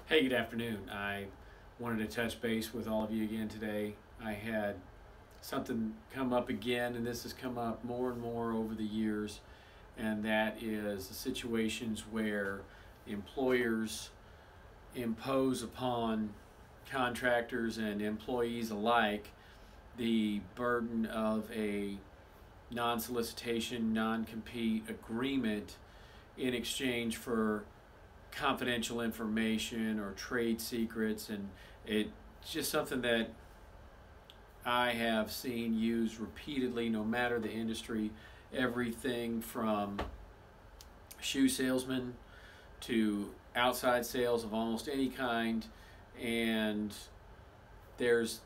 Hey, good afternoon. I wanted to touch base with all of you again today. I had something come up again, and this has come up more and more over the years, and that is the situations where employers impose upon contractors and employees alike the burden of a non-solicitation, non-compete agreement in exchange for confidential information or trade secrets, and it's just something that I have seen used repeatedly no matter the industry. Everything from shoe salesmen to outside sales of almost any kind, and there's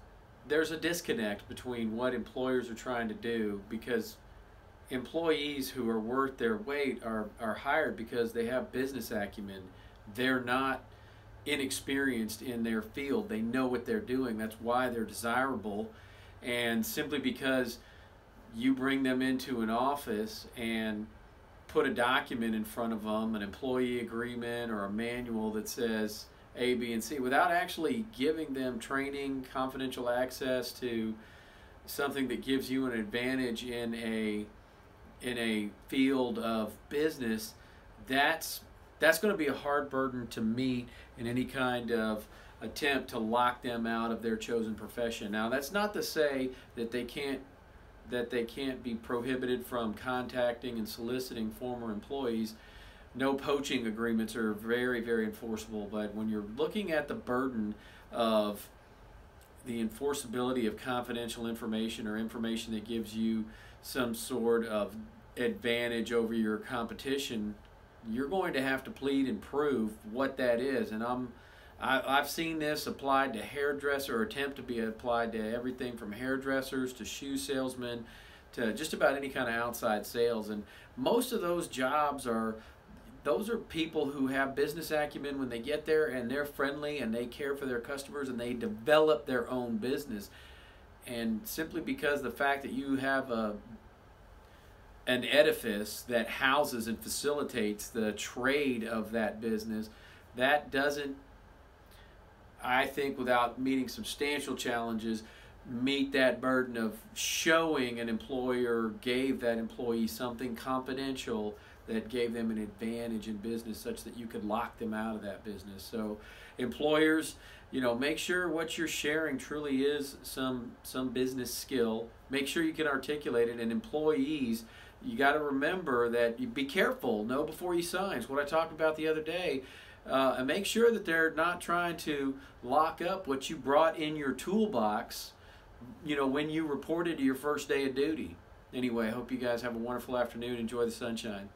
a disconnect between what employers are trying to do, because employees who are worth their weight are hired because they have business acumen. They're not inexperienced in their field. They know what they're doing. That's why they're desirable. And simply because you bring them into an office and put a document in front of them, an employee agreement or a manual that says A, B, and C, without actually giving them training, confidential access to something that gives you an advantage in a field of business, that's going to be a hard burden to meet in any kind of attempt to lock them out of their chosen profession. Now, that's not to say that they can't be prohibited from contacting and soliciting former employees. No poaching agreements are very, very enforceable, but when you're looking at the burden of the enforceability of confidential information or information that gives you some sort of advantage over your competition, you're going to have to plead and prove what that is. And I've seen this applied to hairdresser, or attempt to be applied to everything from hairdressers to shoe salesmen to just about any kind of outside sales. And most of those jobs are people who have business acumen when they get there, and they're friendly and they care for their customers and they develop their own business. And simply because the fact that you have an edifice that houses and facilitates the trade of that business, that doesn't, I think, without meeting substantial challenges, meet that burden of showing an employer gave that employee something confidential that gave them an advantage in business such that you could lock them out of that business. So employers, make sure what you're sharing truly is some business skill. Make sure you can articulate it. And employees, you got to remember that you be careful, know before you sign. It's what I talked about the other day. And make sure that they're not trying to lock up what you brought in your toolbox, when you reported to your first day of duty. Anyway, I hope you guys have a wonderful afternoon. Enjoy the sunshine.